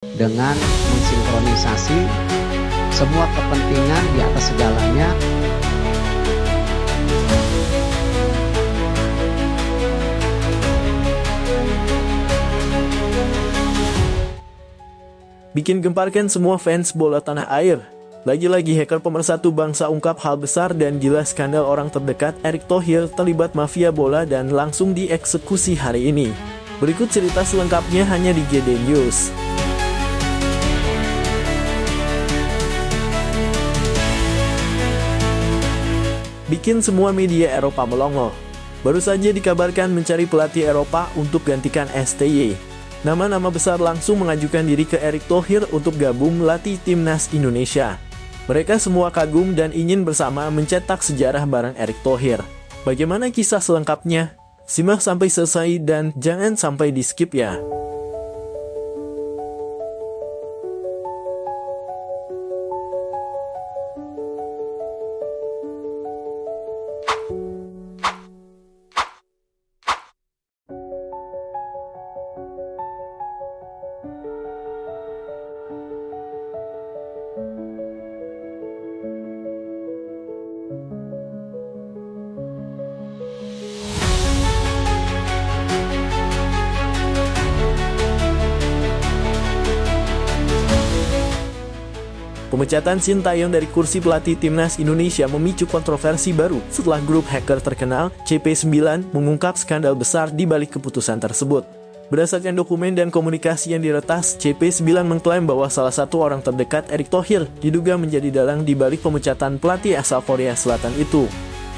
dengan mensinkronisasi semua kepentingan di atas segalanya. Bikin gemparkan semua fans bola tanah air. Lagi-lagi hacker pemersatu bangsa ungkap hal besar dan gila skandal orang terdekat Erick Thohir terlibat mafia bola dan langsung dieksekusi hari ini. Berikut cerita selengkapnya hanya di GD News. Bikin semua media Eropa melongo. Baru saja dikabarkan mencari pelatih Eropa untuk gantikan STY. Nama-nama besar langsung mengajukan diri ke Erick Thohir untuk gabung melatih timnas Indonesia. Mereka semua kagum dan ingin bersama mencetak sejarah bareng Erick Thohir. Bagaimana kisah selengkapnya? Simak sampai selesai dan jangan sampai di skip ya. Pemecatan Sintayong dari kursi pelatih timnas Indonesia memicu kontroversi baru setelah grup hacker terkenal CP9 mengungkap skandal besar di balik keputusan tersebut. Berdasarkan dokumen dan komunikasi yang diretas, CP9 mengklaim bahwa salah satu orang terdekat Erick Thohir diduga menjadi dalang di balik pemecatan pelatih asal Korea Selatan itu.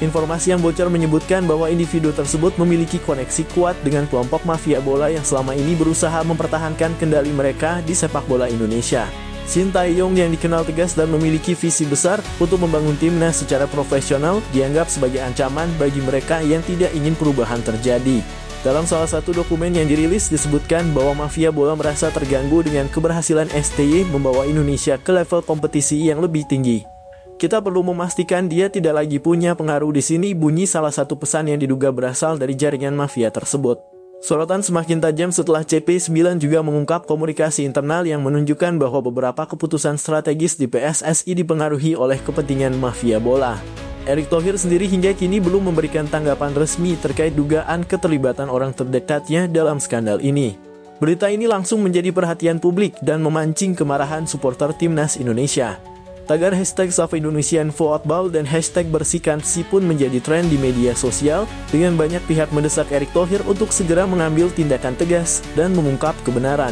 Informasi yang bocor menyebutkan bahwa individu tersebut memiliki koneksi kuat dengan kelompok mafia bola yang selama ini berusaha mempertahankan kendali mereka di sepak bola Indonesia. Sintayong yang dikenal tegas dan memiliki visi besar untuk membangun timnas secara profesional dianggap sebagai ancaman bagi mereka yang tidak ingin perubahan terjadi. Dalam salah satu dokumen yang dirilis disebutkan bahwa mafia bola merasa terganggu dengan keberhasilan STY membawa Indonesia ke level kompetisi yang lebih tinggi. Kita perlu memastikan dia tidak lagi punya pengaruh di sini, bunyi salah satu pesan yang diduga berasal dari jaringan mafia tersebut. Sorotan semakin tajam setelah CP9 juga mengungkap komunikasi internal yang menunjukkan bahwa beberapa keputusan strategis di PSSI dipengaruhi oleh kepentingan mafia bola. Erick Thohir sendiri hingga kini belum memberikan tanggapan resmi terkait dugaan keterlibatan orang terdekatnya dalam skandal ini. Berita ini langsung menjadi perhatian publik dan memancing kemarahan supporter timnas Indonesia. Tagar hashtag #SaveIndonesianFootball dan hashtag #BersihkanSI pun menjadi tren di media sosial dengan banyak pihak mendesak Erick Thohir untuk segera mengambil tindakan tegas dan mengungkap kebenaran.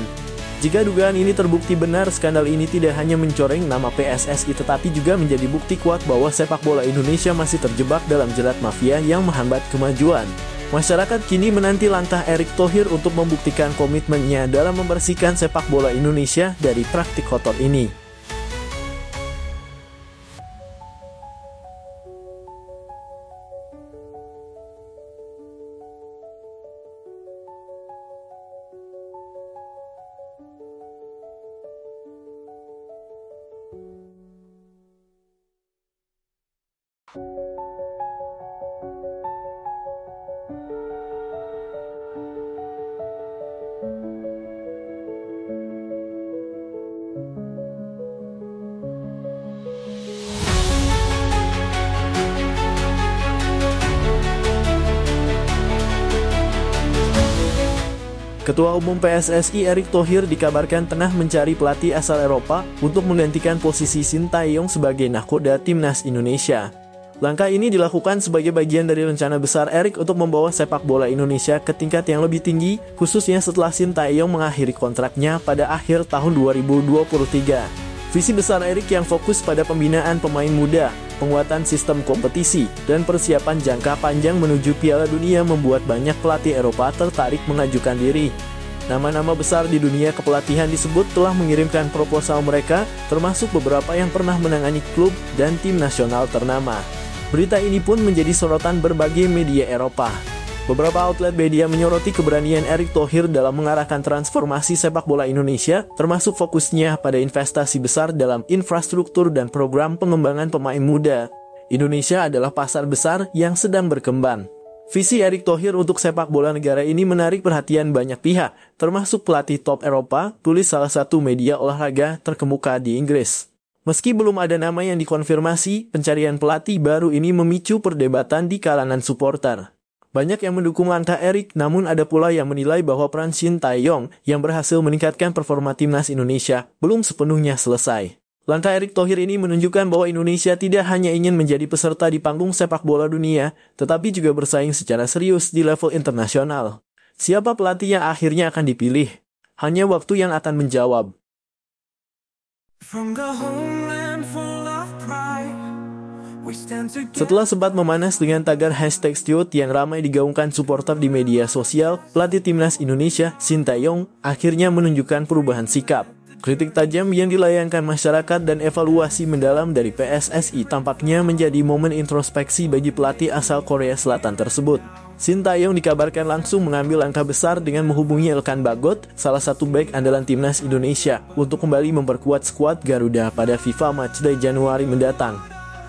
Jika dugaan ini terbukti benar, skandal ini tidak hanya mencoreng nama PSSI tetapi juga menjadi bukti kuat bahwa sepak bola Indonesia masih terjebak dalam jerat mafia yang menghambat kemajuan. Masyarakat kini menanti langkah Erick Thohir untuk membuktikan komitmennya dalam membersihkan sepak bola Indonesia dari praktik kotor ini. Ketua Umum PSSI Erick Thohir dikabarkan tengah mencari pelatih asal Eropa untuk menggantikan posisi Sintayong sebagai nahkoda timnas Indonesia. Langkah ini dilakukan sebagai bagian dari rencana besar Erick untuk membawa sepak bola Indonesia ke tingkat yang lebih tinggi, khususnya setelah Sintayong mengakhiri kontraknya pada akhir tahun 2023. Visi besar Erick yang fokus pada pembinaan pemain muda, penguatan sistem kompetisi, dan persiapan jangka panjang menuju Piala Dunia membuat banyak pelatih Eropa tertarik mengajukan diri. Nama-nama besar di dunia kepelatihan disebut telah mengirimkan proposal mereka, termasuk beberapa yang pernah menangani klub dan tim nasional ternama. Berita ini pun menjadi sorotan berbagai media Eropa. Beberapa outlet media menyoroti keberanian Erick Thohir dalam mengarahkan transformasi sepak bola Indonesia, termasuk fokusnya pada investasi besar dalam infrastruktur dan program pengembangan pemain muda. Indonesia adalah pasar besar yang sedang berkembang. Visi Erick Thohir untuk sepak bola negara ini menarik perhatian banyak pihak, termasuk pelatih top Eropa, tulis salah satu media olahraga terkemuka di Inggris. Meski belum ada nama yang dikonfirmasi, pencarian pelatih baru ini memicu perdebatan di kalangan supporter. Banyak yang mendukung langkah Erick, namun ada pula yang menilai bahwa peran Shin Tae-yong yang berhasil meningkatkan performa timnas Indonesia belum sepenuhnya selesai. Langkah Erick Thohir ini menunjukkan bahwa Indonesia tidak hanya ingin menjadi peserta di panggung sepak bola dunia, tetapi juga bersaing secara serius di level internasional. Siapa pelatih yang akhirnya akan dipilih? Hanya waktu yang akan menjawab. Setelah sempat memanas dengan tagar #Stewart yang ramai digaungkan supporter di media sosial, pelatih timnas Indonesia, Shin Tae-yong, akhirnya menunjukkan perubahan sikap. Kritik tajam yang dilayangkan masyarakat dan evaluasi mendalam dari PSSI tampaknya menjadi momen introspeksi bagi pelatih asal Korea Selatan tersebut. Shin Tae-yong dikabarkan langsung mengambil langkah besar dengan menghubungi Elkan Bagot, salah satu bek andalan timnas Indonesia, untuk kembali memperkuat skuad Garuda pada FIFA Matchday Januari mendatang.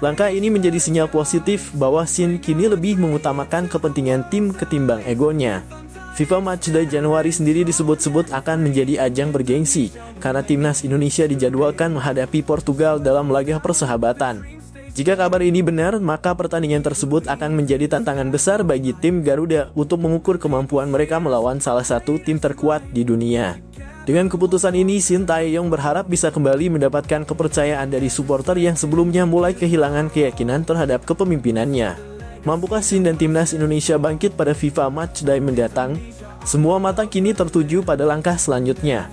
Langkah ini menjadi sinyal positif bahwa Shin kini lebih mengutamakan kepentingan tim ketimbang egonya. FIFA Matchday Januari sendiri disebut-sebut akan menjadi ajang bergengsi, karena timnas Indonesia dijadwalkan menghadapi Portugal dalam laga persahabatan. Jika kabar ini benar, maka pertandingan tersebut akan menjadi tantangan besar bagi tim Garuda untuk mengukur kemampuan mereka melawan salah satu tim terkuat di dunia. Dengan keputusan ini, Shin Tae-yong berharap bisa kembali mendapatkan kepercayaan dari supporter yang sebelumnya mulai kehilangan keyakinan terhadap kepemimpinannya. Mampukah Shin dan timnas Indonesia bangkit pada FIFA Matchday mendatang? Semua mata kini tertuju pada langkah selanjutnya.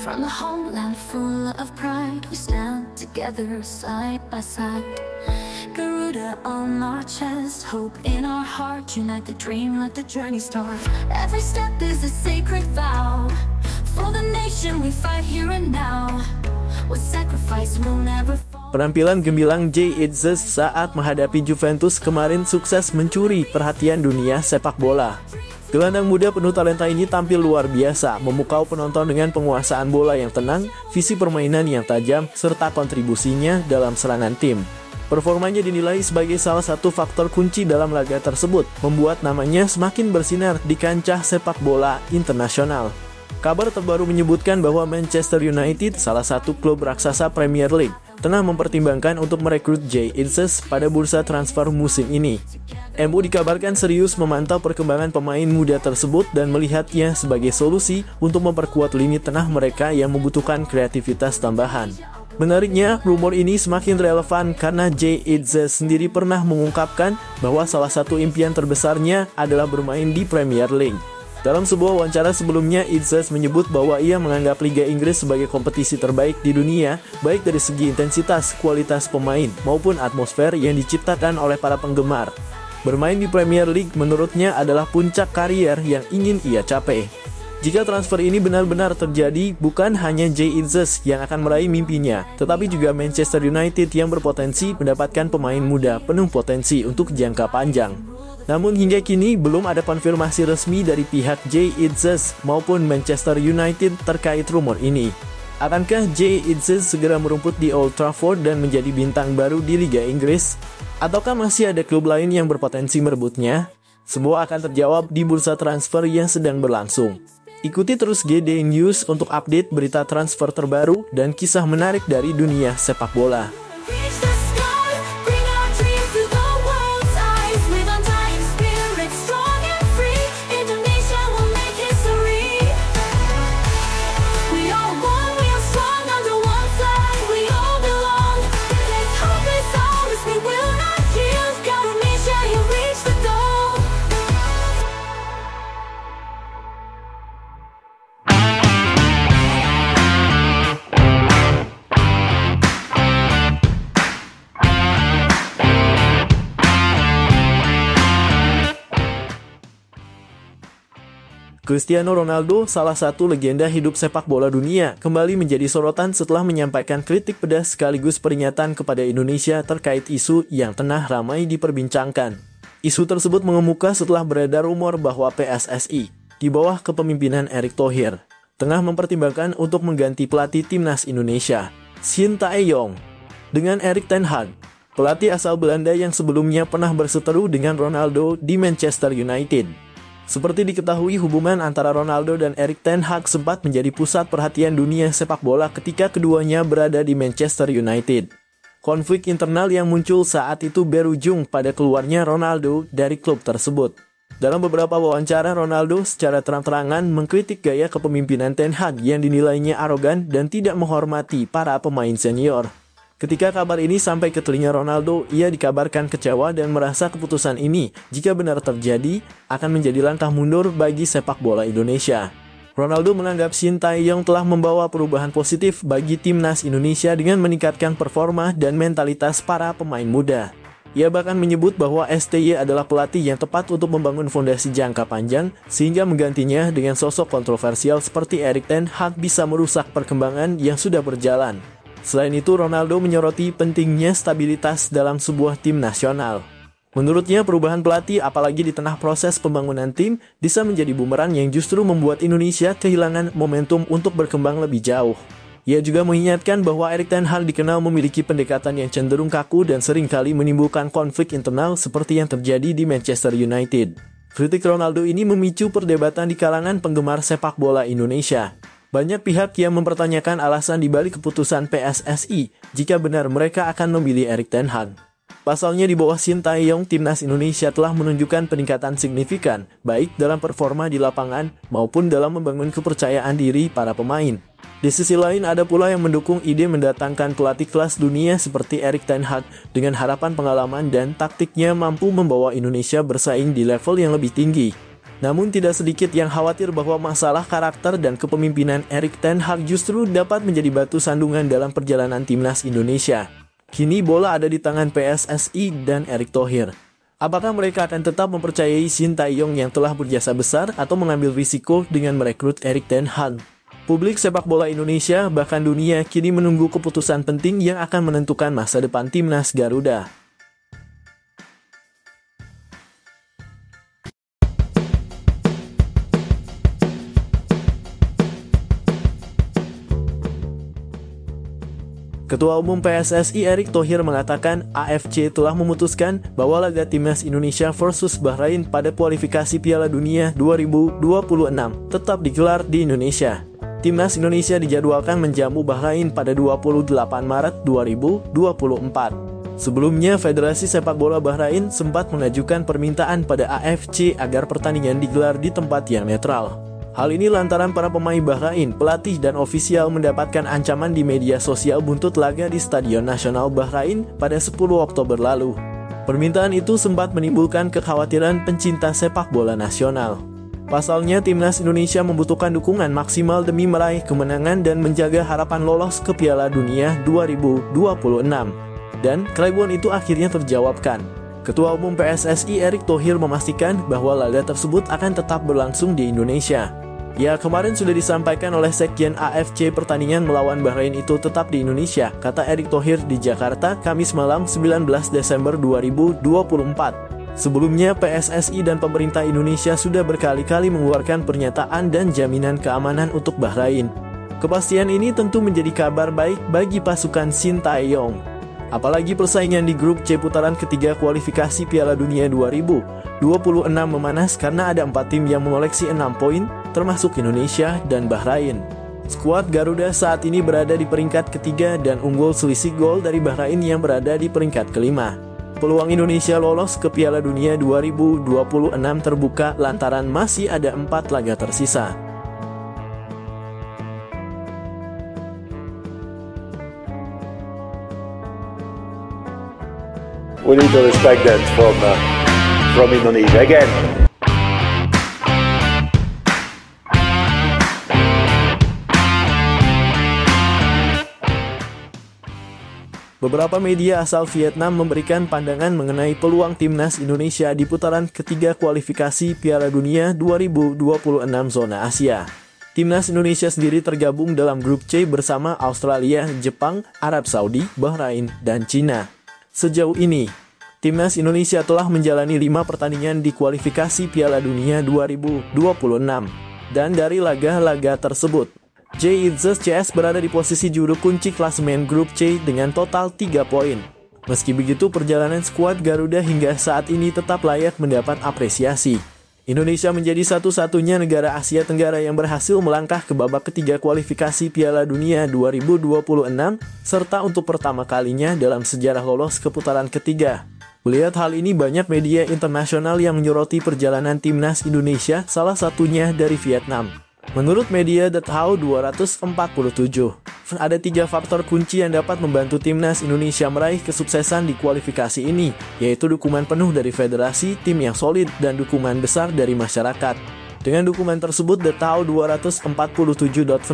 From the homeland full of pride, we stand together side by side. Garuda on our chest, hope in our heart, unite the dream, let the journey start. Every step is a sacred vow, for the nation we fight here and now. With sacrifice we'll never fall. Penampilan gemilang Jay Itzes saat menghadapi Juventus kemarin sukses mencuri perhatian dunia sepak bola. Gelandang muda penuh talenta ini tampil luar biasa, memukau penonton dengan penguasaan bola yang tenang, visi permainan yang tajam, serta kontribusinya dalam serangan tim. Performanya dinilai sebagai salah satu faktor kunci dalam laga tersebut, membuat namanya semakin bersinar di kancah sepak bola internasional. Kabar terbaru menyebutkan bahwa Manchester United, salah satu klub raksasa Premier League, tengah mempertimbangkan untuk merekrut Jay Itzes pada bursa transfer musim ini. MU dikabarkan serius memantau perkembangan pemain muda tersebut dan melihatnya sebagai solusi untuk memperkuat lini tengah mereka yang membutuhkan kreativitas tambahan. Menariknya, rumor ini semakin relevan karena Jay Itzes sendiri pernah mengungkapkan bahwa salah satu impian terbesarnya adalah bermain di Premier League. Dalam sebuah wawancara sebelumnya, Itzes menyebut bahwa ia menganggap Liga Inggris sebagai kompetisi terbaik di dunia, baik dari segi intensitas, kualitas pemain, maupun atmosfer yang diciptakan oleh para penggemar. Bermain di Premier League menurutnya adalah puncak karier yang ingin ia capai. Jika transfer ini benar-benar terjadi, bukan hanya Jay Itzes yang akan meraih mimpinya, tetapi juga Manchester United yang berpotensi mendapatkan pemain muda penuh potensi untuk jangka panjang. Namun hingga kini belum ada konfirmasi resmi dari pihak Jay Itzes maupun Manchester United terkait rumor ini. Akankah Jay Itzes segera merumput di Old Trafford dan menjadi bintang baru di Liga Inggris? Ataukah masih ada klub lain yang berpotensi merebutnya? Semua akan terjawab di bursa transfer yang sedang berlangsung. Ikuti terus GD News untuk update berita transfer terbaru dan kisah menarik dari dunia sepak bola. Cristiano Ronaldo, salah satu legenda hidup sepak bola dunia, kembali menjadi sorotan setelah menyampaikan kritik pedas sekaligus peringatan kepada Indonesia terkait isu yang tengah ramai diperbincangkan. Isu tersebut mengemuka setelah beredar rumor bahwa PSSI, di bawah kepemimpinan Erick Thohir, tengah mempertimbangkan untuk mengganti pelatih timnas Indonesia, Shin Tae-yong, dengan Erik ten Hag, pelatih asal Belanda yang sebelumnya pernah berseteru dengan Ronaldo di Manchester United. Seperti diketahui, hubungan antara Ronaldo dan Erik ten Hag sempat menjadi pusat perhatian dunia sepak bola ketika keduanya berada di Manchester United. Konflik internal yang muncul saat itu berujung pada keluarnya Ronaldo dari klub tersebut. Dalam beberapa wawancara, Ronaldo secara terang-terangan mengkritik gaya kepemimpinan ten Hag yang dinilainya arogan dan tidak menghormati para pemain senior. Ketika kabar ini sampai ke telinga Ronaldo, ia dikabarkan kecewa dan merasa keputusan ini, jika benar terjadi, akan menjadi langkah mundur bagi sepak bola Indonesia. Ronaldo menganggap Shin Tae-yong telah membawa perubahan positif bagi timnas Indonesia dengan meningkatkan performa dan mentalitas para pemain muda. Ia bahkan menyebut bahwa STY adalah pelatih yang tepat untuk membangun fondasi jangka panjang, sehingga menggantinya dengan sosok kontroversial seperti Erik ten Hag bisa merusak perkembangan yang sudah berjalan. Selain itu, Ronaldo menyoroti pentingnya stabilitas dalam sebuah tim nasional. Menurutnya, perubahan pelatih apalagi di tengah proses pembangunan tim bisa menjadi bumerang yang justru membuat Indonesia kehilangan momentum untuk berkembang lebih jauh. Ia juga mengingatkan bahwa Erik ten Hag dikenal memiliki pendekatan yang cenderung kaku dan seringkali menimbulkan konflik internal seperti yang terjadi di Manchester United. Kritik Ronaldo ini memicu perdebatan di kalangan penggemar sepak bola Indonesia. Banyak pihak yang mempertanyakan alasan dibalik keputusan PSSI jika benar mereka akan memilih Erik ten Hag. Pasalnya di bawah Shin Tae-yong, timnas Indonesia telah menunjukkan peningkatan signifikan, baik dalam performa di lapangan maupun dalam membangun kepercayaan diri para pemain. Di sisi lain, ada pula yang mendukung ide mendatangkan pelatih kelas dunia seperti Erik ten Hag dengan harapan pengalaman dan taktiknya mampu membawa Indonesia bersaing di level yang lebih tinggi. Namun tidak sedikit yang khawatir bahwa masalah karakter dan kepemimpinan Erik ten Hag justru dapat menjadi batu sandungan dalam perjalanan timnas Indonesia. Kini bola ada di tangan PSSI dan Erick Thohir. Apakah mereka akan tetap mempercayai Shin Tae-yong yang telah berjasa besar atau mengambil risiko dengan merekrut Erik ten Hag? Publik sepak bola Indonesia bahkan dunia kini menunggu keputusan penting yang akan menentukan masa depan timnas Garuda. Ketua Umum PSSI Erick Thohir mengatakan AFC telah memutuskan bahwa laga timnas Indonesia versus Bahrain pada kualifikasi Piala Dunia 2026 tetap digelar di Indonesia. Timnas Indonesia dijadwalkan menjamu Bahrain pada 28 Maret 2024. Sebelumnya, Federasi Sepak Bola Bahrain sempat mengajukan permintaan pada AFC agar pertandingan digelar di tempat yang netral. Hal ini lantaran para pemain Bahrain, pelatih dan ofisial mendapatkan ancaman di media sosial buntut laga di Stadion Nasional Bahrain pada 10 Oktober lalu. Permintaan itu sempat menimbulkan kekhawatiran pencinta sepak bola nasional. Pasalnya, timnas Indonesia membutuhkan dukungan maksimal demi meraih kemenangan dan menjaga harapan lolos ke Piala Dunia 2026. Dan keraguan itu akhirnya terjawabkan. Ketua Umum PSSI Erick Thohir memastikan bahwa laga tersebut akan tetap berlangsung di Indonesia. Ya, kemarin sudah disampaikan oleh Sekjen AFC pertandingan melawan Bahrain itu tetap di Indonesia, kata Erick Thohir di Jakarta, Kamis malam 19 Desember 2024. Sebelumnya, PSSI dan pemerintah Indonesia sudah berkali-kali mengeluarkan pernyataan dan jaminan keamanan untuk Bahrain. Kepastian ini tentu menjadi kabar baik bagi pasukan Shin Tae-yong. Apalagi persaingan di grup C putaran ketiga kualifikasi Piala Dunia 2026 memanas karena ada 4 tim yang mengoleksi 6 poin, termasuk Indonesia dan Bahrain. Skuad Garuda saat ini berada di peringkat ketiga dan unggul selisih gol dari Bahrain yang berada di peringkat kelima. Peluang Indonesia lolos ke Piala Dunia 2026 terbuka lantaran masih ada 4 laga tersisa. We need to respect that from Indonesia again. Beberapa media asal Vietnam memberikan pandangan mengenai peluang timnas Indonesia di putaran ketiga kualifikasi Piala Dunia 2026 zona Asia. Timnas Indonesia sendiri tergabung dalam grup C bersama Australia, Jepang, Arab Saudi, Bahrain, dan Cina. Sejauh ini, timnas Indonesia telah menjalani 5 pertandingan di kualifikasi Piala Dunia 2026. Dan dari laga-laga tersebut, JITZES CS berada di posisi juru kunci klasemen grup C dengan total 3 poin. Meski begitu, perjalanan skuad Garuda hingga saat ini tetap layak mendapat apresiasi. Indonesia menjadi satu-satunya negara Asia Tenggara yang berhasil melangkah ke babak ketiga kualifikasi Piala Dunia 2026, serta untuk pertama kalinya dalam sejarah lolos ke putaran ketiga. Melihat hal ini, banyak media internasional yang menyoroti perjalanan timnas Indonesia, salah satunya dari Vietnam. Menurut media The How 247, ada 3 faktor kunci yang dapat membantu timnas Indonesia meraih kesuksesan di kualifikasi ini, yaitu dukungan penuh dari federasi, tim yang solid, dan dukungan besar dari masyarakat. Dengan dukungan tersebut, The How 247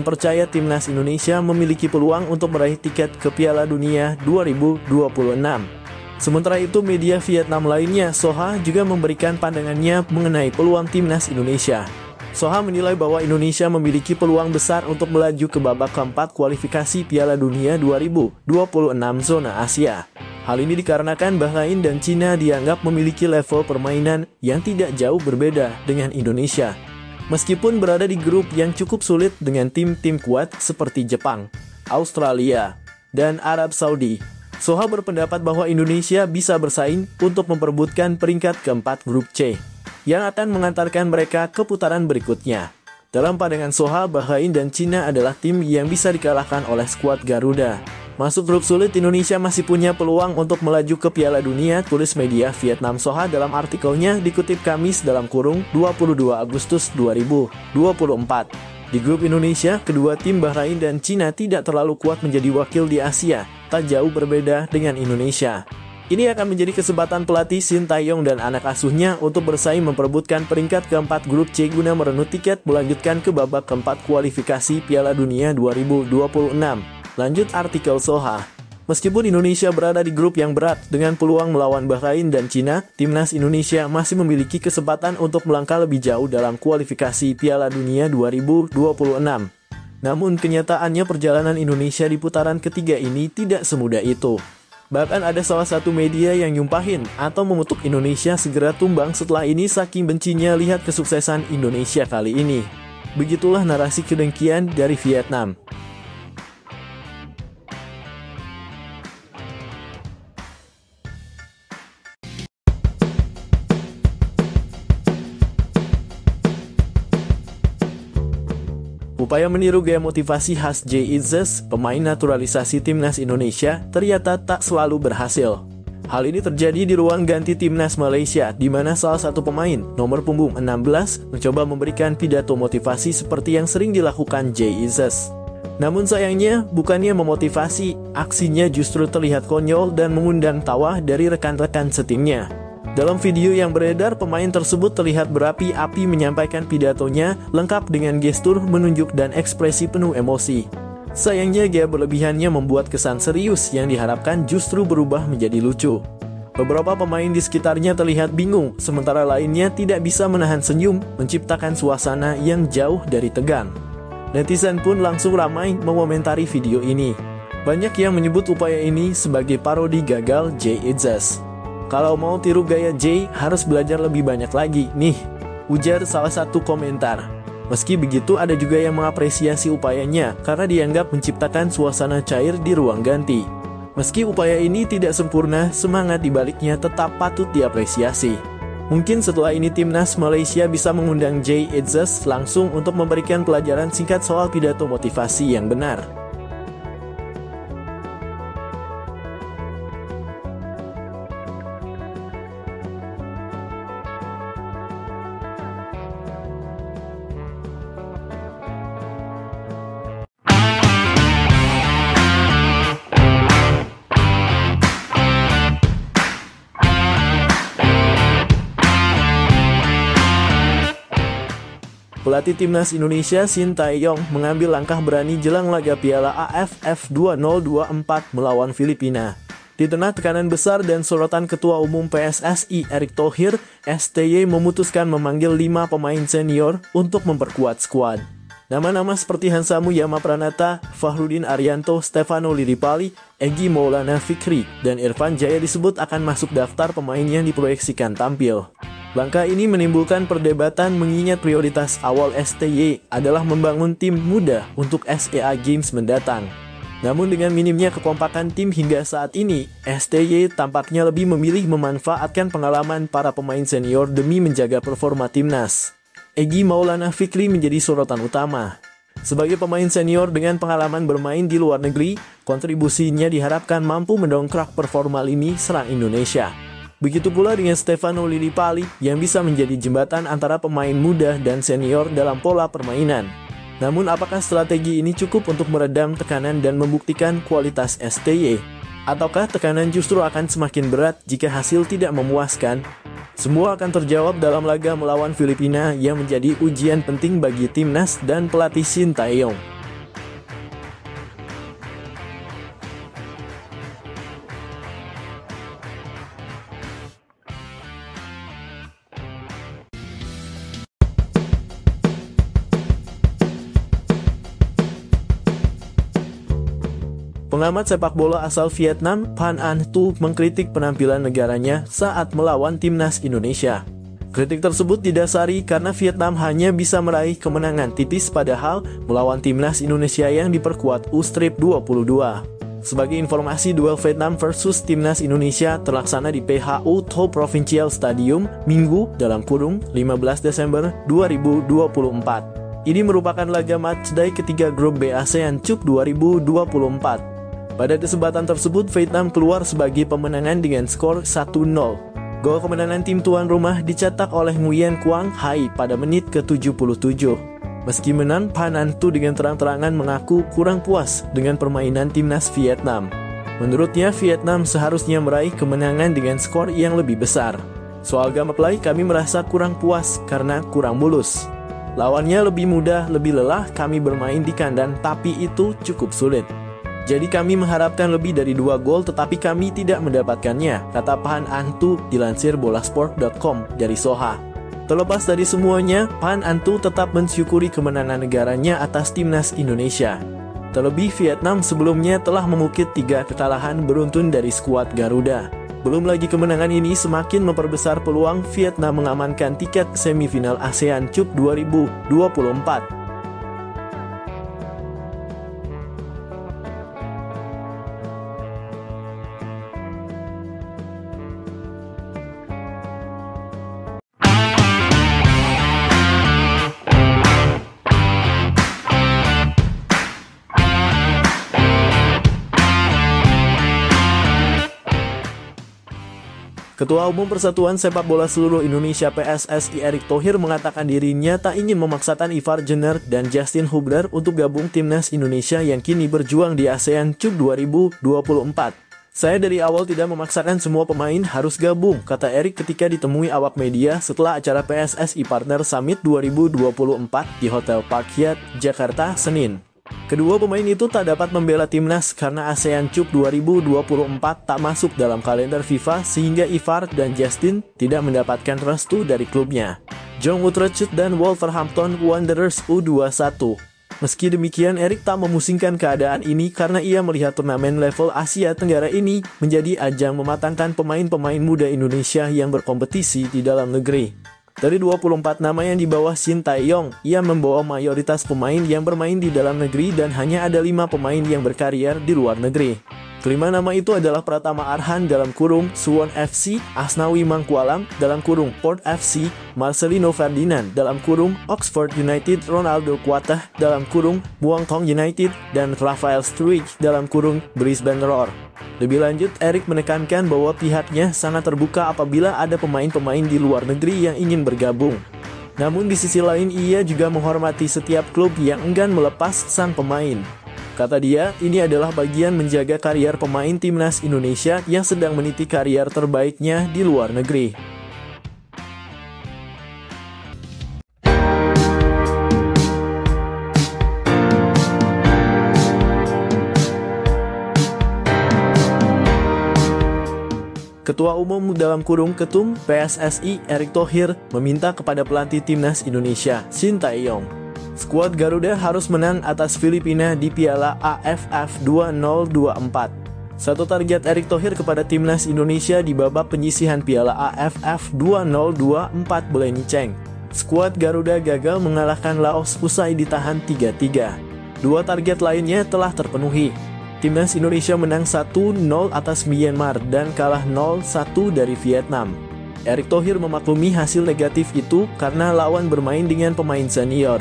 percaya timnas Indonesia memiliki peluang untuk meraih tiket ke Piala Dunia 2026. Sementara itu, media Vietnam lainnya, Soha, juga memberikan pandangannya mengenai peluang timnas Indonesia. Soha menilai bahwa Indonesia memiliki peluang besar untuk melaju ke babak keempat kualifikasi Piala Dunia 2026 zona Asia. Hal ini dikarenakan Bahrain dan Cina dianggap memiliki level permainan yang tidak jauh berbeda dengan Indonesia. Meskipun berada di grup yang cukup sulit dengan tim-tim kuat seperti Jepang, Australia, dan Arab Saudi, Soha berpendapat bahwa Indonesia bisa bersaing untuk memperebutkan peringkat keempat grup C, yang akan mengantarkan mereka ke putaran berikutnya. Dalam pandangan Soha, Bahrain dan Cina adalah tim yang bisa dikalahkan oleh skuad Garuda. Masuk grup sulit, Indonesia masih punya peluang untuk melaju ke Piala Dunia, tulis media Vietnam Soha dalam artikelnya dikutip Kamis (22 Agustus 2024). Di grup Indonesia, kedua tim Bahrain dan Cina tidak terlalu kuat menjadi wakil di Asia, tak jauh berbeda dengan Indonesia. Ini akan menjadi kesempatan pelatih Shin Tae-yong dan anak asuhnya untuk bersaing memperebutkan peringkat keempat grup C guna merenut tiket melanjutkan ke babak keempat kualifikasi Piala Dunia 2026. Lanjut artikel Soha. Meskipun Indonesia berada di grup yang berat dengan peluang melawan Bahrain dan Cina, timnas Indonesia masih memiliki kesempatan untuk melangkah lebih jauh dalam kualifikasi Piala Dunia 2026. Namun kenyataannya perjalanan Indonesia di putaran ketiga ini tidak semudah itu. Bahkan ada salah satu media yang nyumpahin atau mengutuk Indonesia segera tumbang setelah ini saking bencinya lihat kesuksesan Indonesia kali ini. Begitulah narasi kedengkian dari Vietnam. Upaya meniru gaya motivasi khas JITZES, pemain naturalisasi timnas Indonesia, ternyata tak selalu berhasil. Hal ini terjadi di ruang ganti timnas Malaysia, di mana salah satu pemain, nomor punggung 16, mencoba memberikan pidato motivasi seperti yang sering dilakukan JITZES. Namun sayangnya, bukannya memotivasi, aksinya justru terlihat konyol dan mengundang tawa dari rekan-rekan setimnya. Dalam video yang beredar, pemain tersebut terlihat berapi-api menyampaikan pidatonya, lengkap dengan gestur menunjuk dan ekspresi penuh emosi. Sayangnya, gaya berlebihannya membuat kesan serius yang diharapkan justru berubah menjadi lucu. Beberapa pemain di sekitarnya terlihat bingung, sementara lainnya tidak bisa menahan senyum, menciptakan suasana yang jauh dari tegang. Netizen pun langsung ramai mengomentari video ini. Banyak yang menyebut upaya ini sebagai parodi gagal JITZES. Kalau mau tiru gaya Jay, harus belajar lebih banyak lagi, nih, ujar salah satu komentar. Meski begitu, ada juga yang mengapresiasi upayanya karena dianggap menciptakan suasana cair di ruang ganti. Meski upaya ini tidak sempurna, semangat dibaliknya tetap patut diapresiasi. Mungkin setelah ini timnas Malaysia bisa mengundang JITZES langsung untuk memberikan pelajaran singkat soal pidato motivasi yang benar. Pelatih Timnas Indonesia Shin Tae-yong mengambil langkah berani jelang laga Piala AFF 2024 melawan Filipina. Di tengah tekanan besar dan sorotan Ketua Umum PSSI Erick Thohir, STY memutuskan memanggil 5 pemain senior untuk memperkuat skuad. Nama-nama seperti Hansa Muyama Pranata, Fahrudin Arianto, Stefano Lillipali, Egy Maulana Fikri, dan Irfan Jaya disebut akan masuk daftar pemain yang diproyeksikan tampil. Langkah ini menimbulkan perdebatan mengingat prioritas awal STY adalah membangun tim muda untuk SEA Games mendatang. Namun dengan minimnya kekompakan tim hingga saat ini, STY tampaknya lebih memilih memanfaatkan pengalaman para pemain senior demi menjaga performa timnas. Egy Maulana Fikri menjadi sorotan utama. Sebagai pemain senior dengan pengalaman bermain di luar negeri, kontribusinya diharapkan mampu mendongkrak performa lini serang Indonesia. Begitu pula dengan Stefano Lillipali yang bisa menjadi jembatan antara pemain muda dan senior dalam pola permainan. Namun apakah strategi ini cukup untuk meredam tekanan dan membuktikan kualitas STY? Ataukah tekanan justru akan semakin berat jika hasil tidak memuaskan? Semua akan terjawab dalam laga melawan Filipina yang menjadi ujian penting bagi timnas dan pelatih Shin Tae-yong. Pengamat sepak bola asal Vietnam, Phan Anh Tu, mengkritik penampilan negaranya saat melawan timnas Indonesia. Kritik tersebut didasari karena Vietnam hanya bisa meraih kemenangan tipis padahal melawan timnas Indonesia yang diperkuat U-Strip 22. Sebagai informasi, duel Vietnam versus timnas Indonesia terlaksana di PHU Tho Provincial Stadium, Minggu (15 Desember 2024). Ini merupakan laga matchday ketiga grup B ASEAN Cup 2024. Pada kesempatan tersebut, Vietnam keluar sebagai pemenangan dengan skor 1-0. Gol kemenangan tim tuan rumah dicetak oleh Nguyen Quang Hai pada menit ke-77. Meski menang, Phan Anh Tu dengan terang-terangan mengaku kurang puas dengan permainan timnas Vietnam. Menurutnya, Vietnam seharusnya meraih kemenangan dengan skor yang lebih besar. Soal gameplay, kami merasa kurang puas karena kurang mulus. Lawannya lebih mudah, lebih lelah, kami bermain di kandang, tapi itu cukup sulit. Jadi kami mengharapkan lebih dari 2 gol tetapi kami tidak mendapatkannya, kata Phan Anh Tu dilansir bolasport.com dari Soha. Terlepas dari semuanya, Phan Anh Tu tetap mensyukuri kemenangan negaranya atas timnas Indonesia. Terlebih Vietnam sebelumnya telah mengukit 3 kekalahan beruntun dari skuad Garuda. Belum lagi kemenangan ini semakin memperbesar peluang Vietnam mengamankan tiket semifinal ASEAN Cup 2024. Ketua Umum Persatuan Sepak Bola Seluruh Indonesia PSSI Erick Thohir mengatakan dirinya tak ingin memaksakan Ivar Jenner dan Justin Hubner untuk gabung timnas Indonesia yang kini berjuang di ASEAN Cup 2024. Saya dari awal tidak memaksakan semua pemain harus gabung, kata Erick ketika ditemui awak media setelah acara PSSI Partner Summit 2024 di Hotel Park Hyatt, Jakarta, Senin. Kedua pemain itu tak dapat membela timnas karena ASEAN Cup 2024 tak masuk dalam kalender FIFA sehingga Ivar dan Justin tidak mendapatkan restu dari klubnya, Jong Utrecht dan Wolverhampton Wanderers U21. Meski demikian, Erick tak memusingkan keadaan ini karena ia melihat turnamen level Asia Tenggara ini menjadi ajang mematangkan pemain-pemain muda Indonesia yang berkompetisi di dalam negeri. Dari 24 nama yang dibawa Shin Tae-yong, ia membawa mayoritas pemain yang bermain di dalam negeri dan hanya ada 5 pemain yang berkarier di luar negeri. Kelima nama itu adalah Pratama Arhan dalam kurung Suwon FC, Asnawi Mangkualam dalam kurung Port FC, Marcelino Ferdinand dalam kurung Oxford United, Ronaldo Kuatah dalam kurung Muangthong United, dan Rafael Struijk dalam kurung Brisbane Roar. Lebih lanjut, Erick menekankan bahwa pihaknya sangat terbuka apabila ada pemain-pemain di luar negeri yang ingin bergabung. Namun di sisi lain ia juga menghormati setiap klub yang enggan melepas sang pemain. Kata dia, ini adalah bagian menjaga karier pemain timnas Indonesia yang sedang meniti karier terbaiknya di luar negeri. Ketua Umum (Ketum) PSSI Erick Thohir meminta kepada pelatih Timnas Indonesia Sintayong, skuad Garuda harus menang atas Filipina di Piala AFF 2024. Satu target Erick Thohir kepada Timnas Indonesia di babak penyisihan Piala AFF 2024 Beleniceng. Skuad Garuda gagal mengalahkan Laos usai ditahan 3-3. Dua target lainnya telah terpenuhi. Timnas Indonesia menang 1-0 atas Myanmar dan kalah 0-1 dari Vietnam. Erick Thohir memaklumi hasil negatif itu karena lawan bermain dengan pemain senior.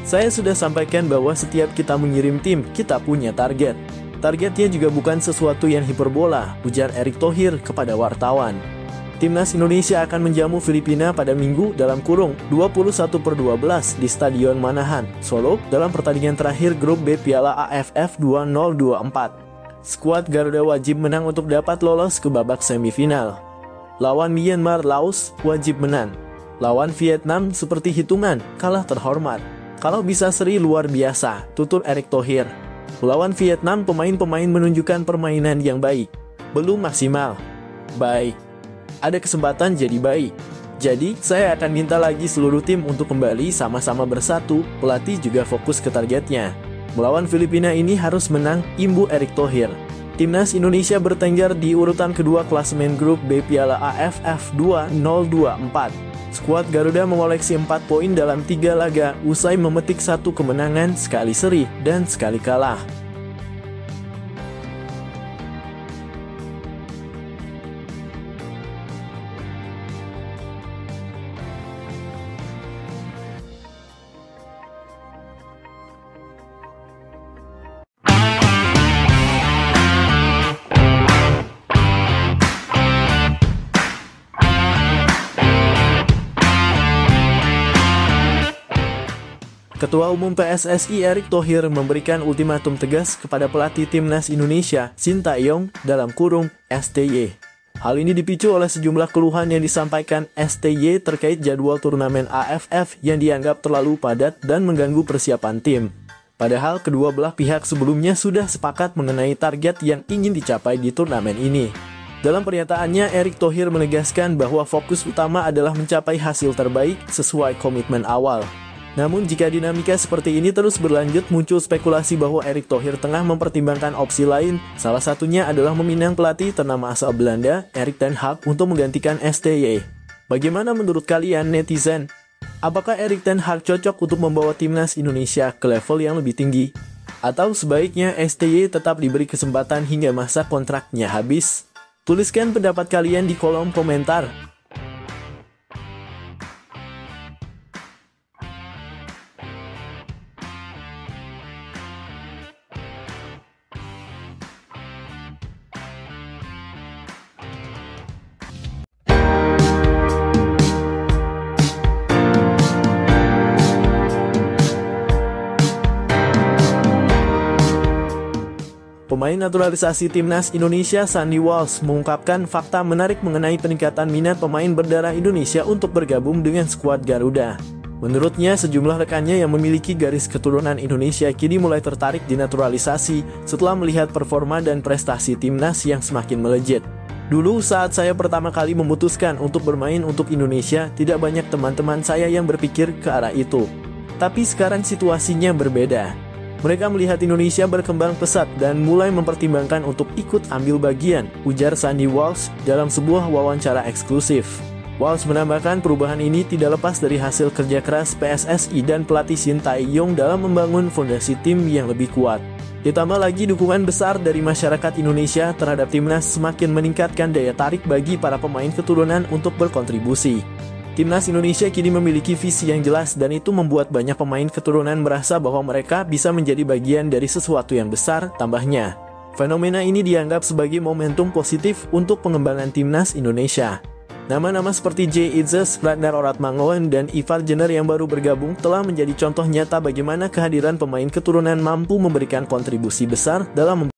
Saya sudah sampaikan bahwa setiap kita mengirim tim, kita punya target. Targetnya juga bukan sesuatu yang hiperbola, ujar Erick Thohir kepada wartawan. Timnas Indonesia akan menjamu Filipina pada Minggu (21/12) di Stadion Manahan, Solo dalam pertandingan terakhir grup B Piala AFF 2024. Skuad Garuda wajib menang untuk dapat lolos ke babak semifinal. Lawan Myanmar, Laos wajib menang. Lawan Vietnam seperti hitungan, kalah terhormat. Kalau bisa seri luar biasa, tutur Erick Thohir. Lawan Vietnam pemain-pemain menunjukkan permainan yang baik. Belum maksimal. Baik. Ada kesempatan jadi baik. Jadi, saya akan minta lagi seluruh tim untuk kembali sama-sama bersatu, pelatih juga fokus ke targetnya. Melawan Filipina ini harus menang, imbu Erick Thohir. Timnas Indonesia bertengger di urutan kedua klasemen grup B Piala AFF 2024. Skuad Garuda mengoleksi 4 poin dalam 3 laga, usai memetik 1 kemenangan, sekali seri, dan sekali kalah. Ketua Umum PSSI Erick Thohir memberikan ultimatum tegas kepada pelatih Timnas Indonesia Sintayong (STY). Hal ini dipicu oleh sejumlah keluhan yang disampaikan STY terkait jadwal turnamen AFF yang dianggap terlalu padat dan mengganggu persiapan tim. Padahal kedua belah pihak sebelumnya sudah sepakat mengenai target yang ingin dicapai di turnamen ini. Dalam pernyataannya, Erick Thohir menegaskan bahwa fokus utama adalah mencapai hasil terbaik sesuai komitmen awal. Namun jika dinamika seperti ini terus berlanjut, muncul spekulasi bahwa Erick Thohir tengah mempertimbangkan opsi lain. Salah satunya adalah meminang pelatih ternama asal Belanda, Erik ten Hag, untuk menggantikan STY. Bagaimana menurut kalian netizen? Apakah Erik ten Hag cocok untuk membawa Timnas Indonesia ke level yang lebih tinggi? Atau sebaiknya STY tetap diberi kesempatan hingga masa kontraknya habis? Tuliskan pendapat kalian di kolom komentar. Pemain naturalisasi Timnas Indonesia Sandy Walsh mengungkapkan fakta menarik mengenai peningkatan minat pemain berdarah Indonesia untuk bergabung dengan skuad Garuda. Menurutnya, sejumlah rekannya yang memiliki garis keturunan Indonesia kini mulai tertarik dinaturalisasi setelah melihat performa dan prestasi Timnas yang semakin melejit. Dulu saat saya pertama kali memutuskan untuk bermain untuk Indonesia, tidak banyak teman-teman saya yang berpikir ke arah itu. Tapi sekarang situasinya berbeda. Mereka melihat Indonesia berkembang pesat dan mulai mempertimbangkan untuk ikut ambil bagian, ujar Sandy Walsh dalam sebuah wawancara eksklusif. Walsh menambahkan perubahan ini tidak lepas dari hasil kerja keras PSSI dan pelatih Sintayong dalam membangun fondasi tim yang lebih kuat. Ditambah lagi dukungan besar dari masyarakat Indonesia terhadap Timnas semakin meningkatkan daya tarik bagi para pemain keturunan untuk berkontribusi. Timnas Indonesia kini memiliki visi yang jelas dan itu membuat banyak pemain keturunan merasa bahwa mereka bisa menjadi bagian dari sesuatu yang besar, tambahnya. Fenomena ini dianggap sebagai momentum positif untuk pengembangan Timnas Indonesia. Nama-nama seperti Jay Itzes, Ratnar Oratmangoen, dan Ivar Jenner yang baru bergabung telah menjadi contoh nyata bagaimana kehadiran pemain keturunan mampu memberikan kontribusi besar dalam